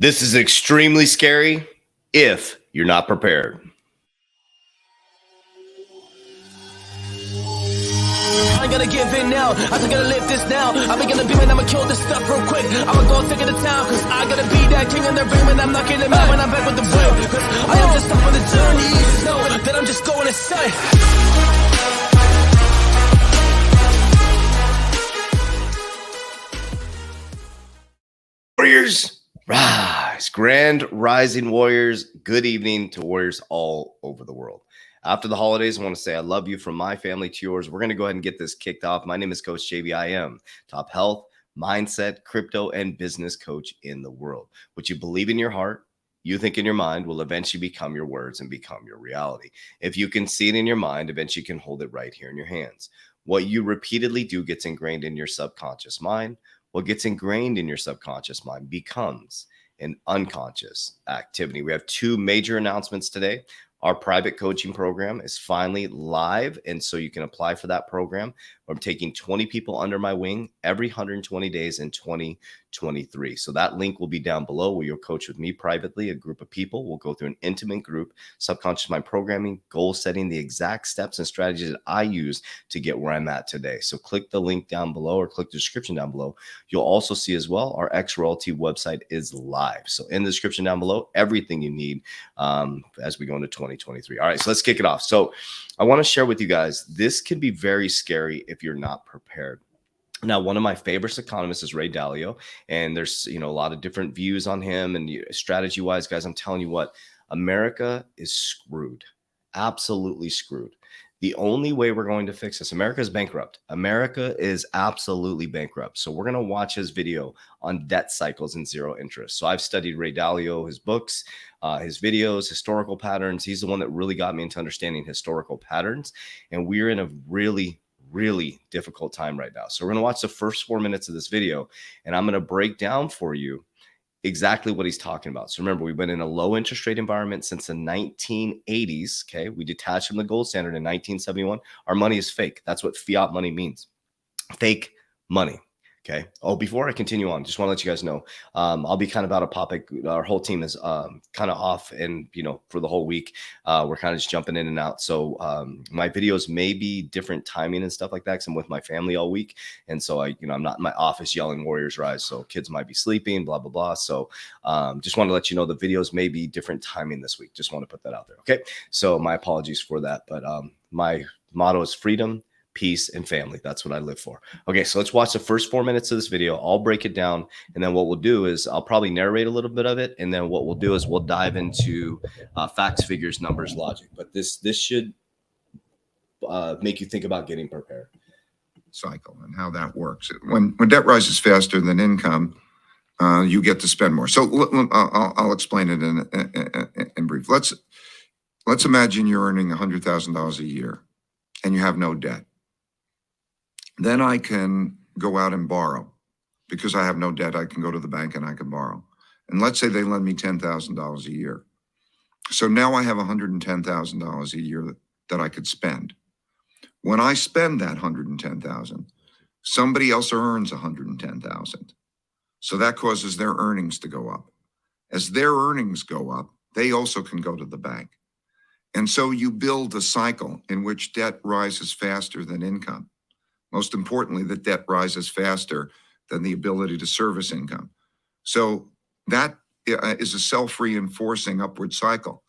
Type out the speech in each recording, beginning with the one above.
This is extremely scary if you're not prepared. I ain't gonna give in now. I just gotta live this now. I'm gonna be, man, I'ma kill this stuff real quick. I'ma go take it to town, cause I gotta be that king in the ring, and I'm not getting out when I'm back with the whip. Cause I am just off on the journey. Just know that I'm just going insane. Warriors, rise. Grand rising warriors. Good evening to warriors all over the world. After the holidays, I want to say I love you from my family to yours. We're going to go ahead and get this kicked off. My name is Coach JB. I am top health, mindset, crypto, and business coach in the world. What you believe in your heart, you think in your mind, will eventually become your words and become your reality. If you can see it in your mind, eventually you can hold it right here in your hands. What you repeatedly do gets ingrained in your subconscious mind. What gets ingrained in your subconscious mind becomes an unconscious activity. We have two major announcements today. Our private coaching program is finally live, and so you can apply for that program. I'm taking 20 people under my wing every 120 days in 2023. So that link will be down below where you'll coach with me privately. A group of people will go through an intimate group, subconscious mind programming, goal setting, the exact steps and strategies that I use to get where I'm at today. So click the link down below or click the description down below. You'll also see as well, our Xrparmy website is live. So in the description down below, everything you need as we go into 2023. All right, so let's kick it off. So I want to share with you guys, this can be very scary if you're not prepared. Now, one of my favorite economists is Ray Dalio, and there's a lot of different views on him. And strategy-wise, guys, I'm telling you what, America is screwed, absolutely screwed. The only way we're going to fix this, America is bankrupt. America is absolutely bankrupt. So we're going to watch his video on debt cycles and zero interest. So I've studied Ray Dalio, his books, his videos, historical patterns. He's the one that really got me into understanding historical patterns. And we're in a really difficult time right now. So we're going to watch the first 4 minutes of this video, and I'm going to break down for you exactly what he's talking about. So remember, we've been in a low interest rate environment since the 1980s. Okay. We detached from the gold standard in 1971. Our money is fake. That's what fiat money means. Fake money. Okay. Oh, before I continue on, just want to let you guys know, I'll be kind of out of topic. Our whole team is kind of off, and for the whole week, we're kind of just jumping in and out. So my videos may be different timing and stuff like that, because I'm with my family all week, and so I'm not in my office yelling "Warriors Rise," so kids might be sleeping, blah blah blah. So just want to let you know the videos may be different timing this week. Just want to put that out there. Okay. So my apologies for that, but my motto is freedom, peace, and family. That's what I live for. Okay, so let's watch the first 4 minutes of this video. I'll break it down, and then what we'll do is I'll probably narrate a little bit of it, and then what we'll do is we'll dive into facts, figures, numbers, logic. But this should make you think about getting prepared. Cycle and how that works. When debt rises faster than income, you get to spend more. So I'll explain it in brief. Let's imagine you're earning $100,000 a year, and you have no debt. Then I can go out and borrow. Because I have no debt, I can go to the bank and I can borrow. And let's say they lend me $10,000 a year. So now I have $110,000 a year that I could spend. When I spend that $110,000, somebody else earns $110,000. So that causes their earnings to go up. As their earnings go up, they also can go to the bank. And so you build a cycle in which debt rises faster than income. Most importantly, that debt rises faster than the ability to service income. So that is a self-reinforcing upward cycle.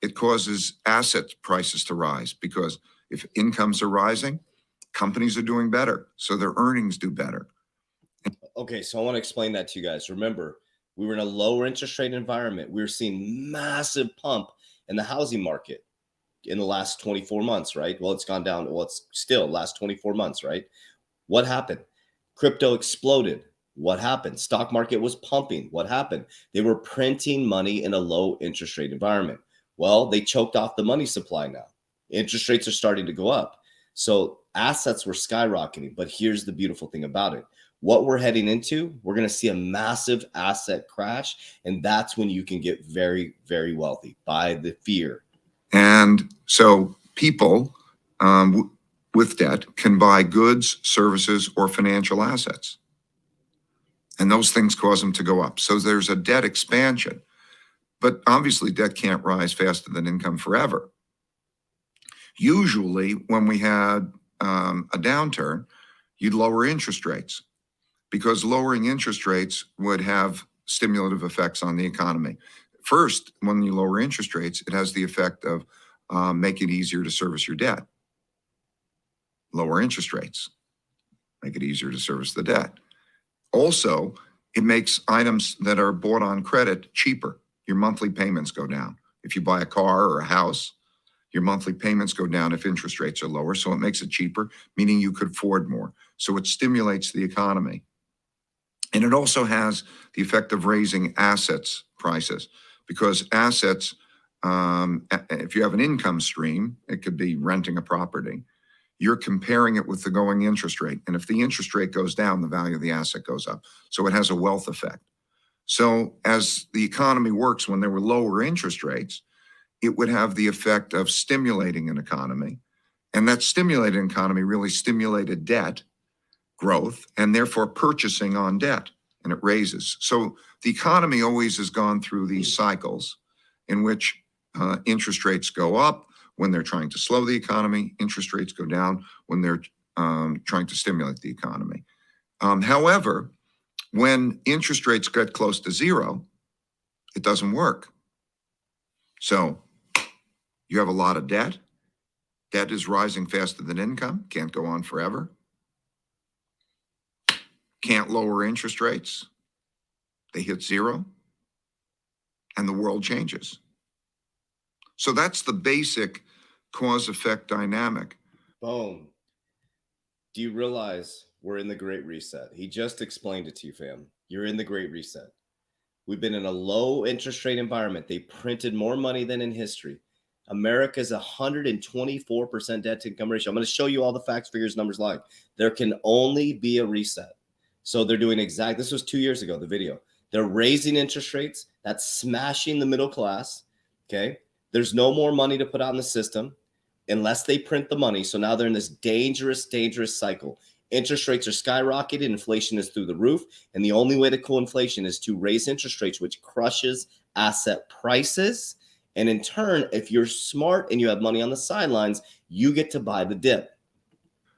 It causes asset prices to rise, because if incomes are rising, companies are doing better, so their earnings do better. Okay, so I want to explain that to you guys. Remember, we were in a lower interest rate environment. We were seeing massive pump in the housing market in the last 24 months, right? Well, it's gone down. Well, it's still last 24 months, right? What happened? Crypto exploded. What happened? Stock market was pumping. What happened? They were printing money in a low interest rate environment. Well, they choked off the money supply now. Interest rates are starting to go up. So assets were skyrocketing. But here's the beautiful thing about it. What we're heading into, we're going to see a massive asset crash. And that's when you can get very, very wealthy by the fear. And so people with debt can buy goods, services, or financial assets. And those things cause them to go up. So there's a debt expansion. But obviously, debt can't rise faster than income forever. Usually, when we had a downturn, you'd lower interest rates because lowering interest rates would have stimulative effects on the economy. First, when you lower interest rates, it has the effect of making it easier to service your debt. Lower interest rates make it easier to service the debt. Also, it makes items that are bought on credit cheaper. Your monthly payments go down. If you buy a car or a house, your monthly payments go down if interest rates are lower. So it makes it cheaper, meaning you could afford more. So it stimulates the economy. And it also has the effect of raising assets prices, because assets, if you have an income stream, it could be renting a property, you're comparing it with the going interest rate. And if the interest rate goes down, the value of the asset goes up. So it has a wealth effect. So as the economy works, when there were lower interest rates, it would have the effect of stimulating an economy. And that stimulated economy really stimulated debt growth and therefore purchasing on debt, and it raises. So the economy always has gone through these cycles in which interest rates go up when they're trying to slow the economy, interest rates go down when they're trying to stimulate the economy. However, when interest rates get close to zero, it doesn't work. So you have a lot of debt. Debt is rising faster than income, can't go on forever. Can't lower interest rates. They hit zero, and the world changes. So that's the basic cause-effect dynamic. Boom. Do you realize we're in the Great Reset? He just explained it to you, fam. You're in the Great Reset. We've been in a low interest rate environment. They printed more money than in history. America's 124% debt to income ratio. I'm going to show you all the facts, figures, numbers live. There can only be a reset. So they're doing this was 2 years ago, the video. They're raising interest rates. That's smashing the middle class. Okay. There's no more money to put out in the system unless they print the money. So now they're in this dangerous, dangerous cycle. Interest rates are skyrocketing. Inflation is through the roof. And the only way to cool inflation is to raise interest rates, which crushes asset prices. And in turn, if you're smart and you have money on the sidelines, you get to buy the dip.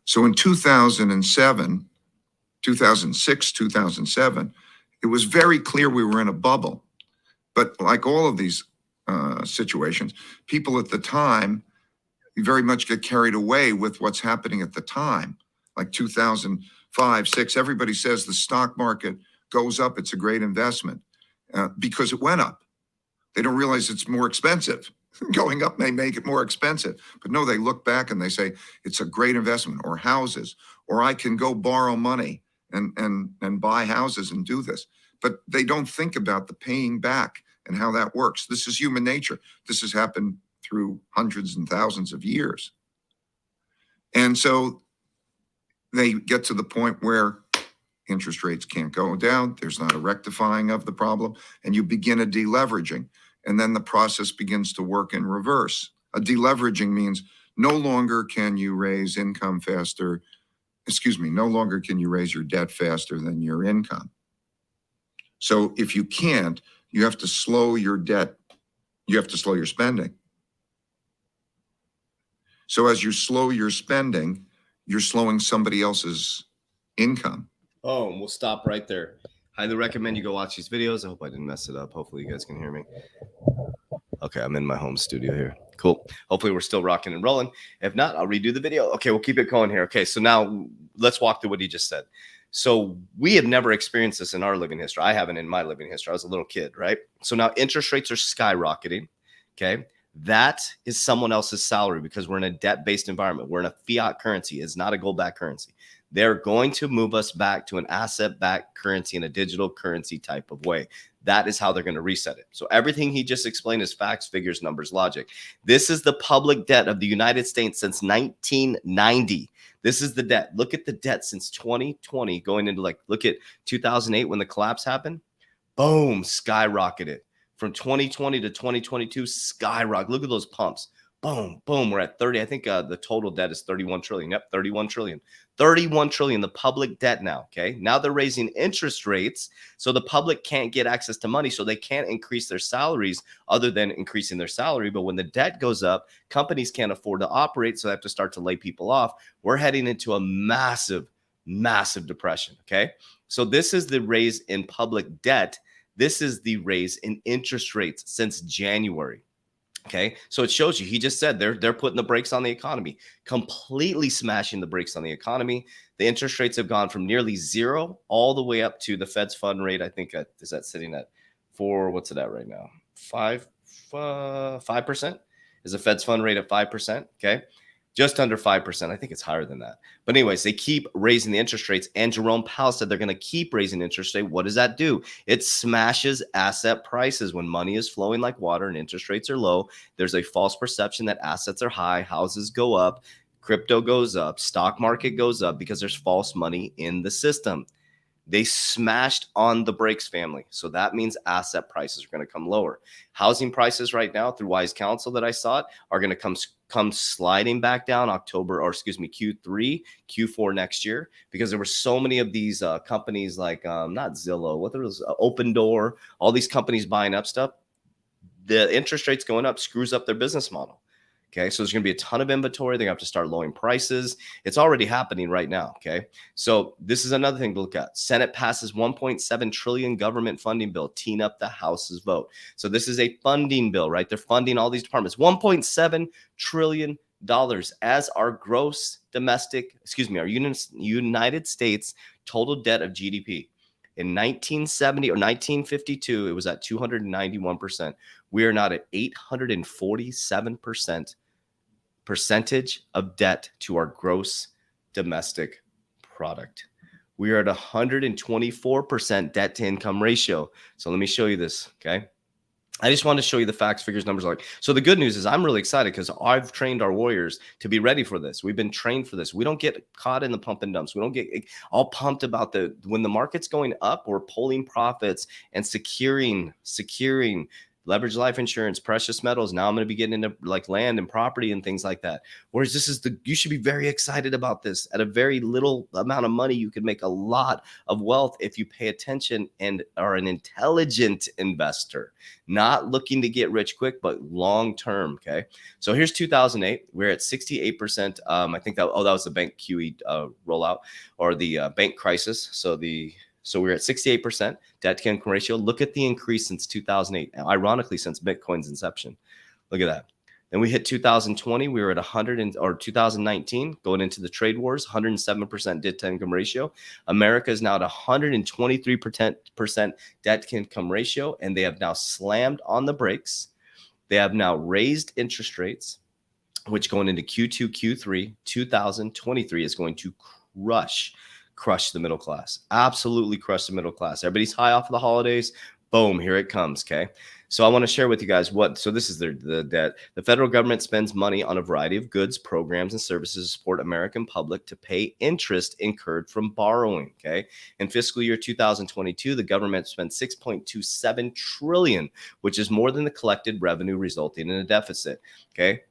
So in 2007, 2006, 2007, it was very clear we were in a bubble. But like all of these situations, people at the time very much get carried away with what's happening at the time. Like 2005, 6, everybody says the stock market goes up, it's a great investment because it went up. They don't realize it's more expensive. Going up may make it more expensive. But no, they look back and they say it's a great investment, or houses, or I can go borrow money and buy houses and do this. But they don't think about the paying back and how that works. This is human nature. This has happened through hundreds and thousands of years. And so they get to the point where interest rates can't go down. There's not a rectifying of the problem. And you begin a deleveraging. And then the process begins to work in reverse. A deleveraging means no longer can you raise income faster. No longer can you raise your debt faster than your income. So if you can't, you have to slow your debt. You have to slow your spending. So as you slow your spending, you're slowing somebody else's income. Oh, and we'll stop right there. Highly recommend you go watch these videos. I hope I didn't mess it up. Hopefully you guys can hear me. Okay, I'm in my home studio here. Cool. Hopefully we're still rocking and rolling. If not, I'll redo the video. Okay, we'll keep it going here. Okay, so now let's walk through what he just said. So we have never experienced this in our living history. I haven't in my living history. I was a little kid, right? So now interest rates are skyrocketing. Okay. That is someone else's salary because we're in a debt-based environment. We're in a fiat currency. It's not a gold-backed currency. They're going to move us back to an asset-backed currency in a digital currency type of way. That is how they're going to reset it. So everything he just explained is facts, figures, numbers, logic. This is the public debt of the United States since 1990. This is the debt. Look at the debt since 2020 going into look at 2008 when the collapse happened. Boom, skyrocketed. From 2020 to 2022, skyrocket. Look at those pumps. Boom, boom. We're at 30. I think the total debt is 31 trillion. Yep, 31 trillion. 31 trillion, the public debt now. Okay. Now they're raising interest rates. So the public can't get access to money. So they can't increase their salaries other than increasing their salary. But when the debt goes up, companies can't afford to operate. So they have to start to lay people off. We're heading into a massive, massive depression. Okay. So this is the raise in public debt. This is the raise in interest rates since January. Okay, so it shows you. He just said they're putting the brakes on the economy, completely smashing the brakes on the economy. The interest rates have gone from nearly zero all the way up to the Fed's fund rate. I think is that sitting at four? What's it at right now? 5% is the Fed's fund rate at 5%. Okay, just under 5%. I think it's higher than that. But anyways, they keep raising the interest rates. And Jerome Powell said they're going to keep raising interest rate. What does that do? It smashes asset prices. When money is flowing like water and interest rates are low, there's a false perception that assets are high, houses go up, crypto goes up, stock market goes up because there's false money in the system. They smashed on the brakes, family. So that means asset prices are going to come lower. Housing prices right now, through Wise Counsel that I saw it, are going to come sliding back down Q3, Q4 next year, because there were so many of these companies like not Zillow, what was Open Door, all these companies buying up stuff. The interest rates going up screws up their business model. Okay, so there's going to be a ton of inventory. They have to start lowering prices. It's already happening right now. Okay, so this is another thing to look at. Senate passes 1.7 trillion government funding bill, teen up the House's vote. So this is a funding bill, right? They're funding all these departments. $1.7 trillion as our gross domestic, our United States total debt of GDP. In 1970 or 1952, it was at 291%. We are now at 847% percentage of debt to our gross domestic product. We are at 124% debt to income ratio. So let me show you this, okay? I just want to show you the facts, figures, numbers. So the good news is I'm really excited because I've trained our warriors to be ready for this. We've been trained for this. We don't get caught in the pump and dumps. We don't get all pumped about when the market's going up, we're pulling profits and securing leverage life insurance, precious metals. Now I'm going to be getting into like land and property and things like that. Whereas you should be very excited about this. At a very little amount of money, you could make a lot of wealth if you pay attention and are an intelligent investor, not looking to get rich quick, but long-term. Okay. So here's 2008. We're at 68%. I think that was the bank QE rollout or the bank crisis. So we're at 68% debt to income ratio. Look at the increase since 2008. Ironically, since Bitcoin's inception. Look at that. Then we hit 2020. We were at 2019, going into the trade wars, 107% debt to income ratio. America is now at 123% debt to income ratio, and they have now slammed on the brakes. They have now raised interest rates, which going into Q2, Q3, 2023 is going to crush the middle class. Absolutely crush the middle class. Everybody's high off of the holidays. Boom, here it comes. Okay. So I want to share with you guys so this is the debt. The federal government spends money on a variety of goods, programs, and services to support American public to pay interest incurred from borrowing. Okay. In fiscal year 2022, the government spent $6.27 trillion, which is more than the collected revenue, resulting in a deficit. Okay.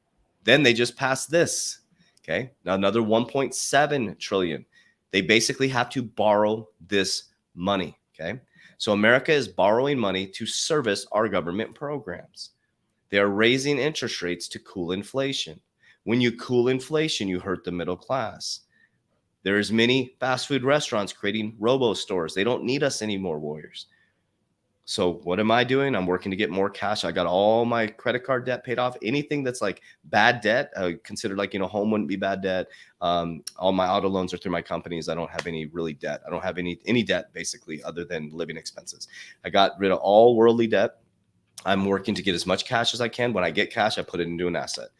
Then they just passed this. Okay. Now another 1.7 trillion. They basically have to borrow this money, okay? So America is borrowing money to service our government programs. They are raising interest rates to cool inflation. When you cool inflation, you hurt the middle class. There's many fast food restaurants creating robo stores. They don't need us anymore, warriors. So what am I doing? I'm working to get more cash. I got all my credit card debt paid off. Anything that's like bad debt, considered like, home wouldn't be bad debt. All my auto loans are through my companies. I don't have any really debt. I don't have any debt basically other than living expenses. I got rid of all worldly debt. I'm working to get as much cash as I can. When I get cash, I put it into an asset.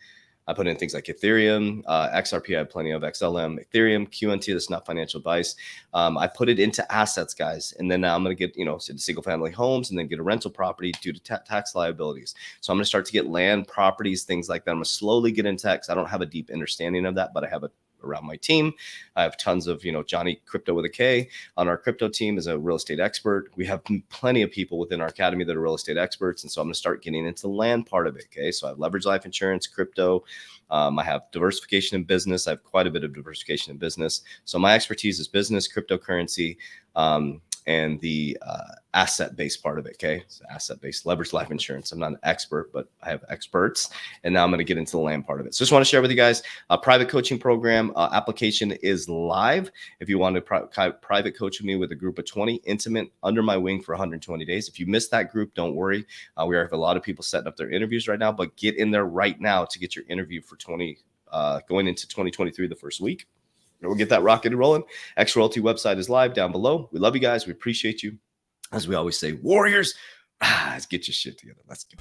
I put in things like Ethereum, XRP. I have plenty of XLM, Ethereum, QNT. That's not financial advice. I put it into assets, guys. And then now I'm going to get, single family homes and then get a rental property due to tax liabilities. So I'm going to start to get land, properties, things like that. I'm going to slowly get into tax. I don't have a deep understanding of that, but I have a around my team. I have tons of, Johnny Crypto with a K on our crypto team is a real estate expert. We have plenty of people within our academy that are real estate experts. And so I'm going to start getting into the land part of it. Okay. So I have leverage life insurance, crypto. I have diversification in business. I have quite a bit of diversification in business. So my expertise is business, cryptocurrency, and the asset-based part of it, okay? So asset-based leverage life insurance. I'm not an expert, but I have experts. And now I'm going to get into the land part of it. So just want to share with you guys, a private coaching program application is live. If you want to private coach with me with a group of 20, intimate, under my wing for 120 days. If you missed that group, don't worry. We have a lot of people setting up their interviews right now, but get in there right now to get your interview for going into 2023, the first week. We'll get that rocket and rolling. Xroyalty website is live down below. We love you guys. We appreciate you. As we always say, Warriors, let's get your shit together. Let's go.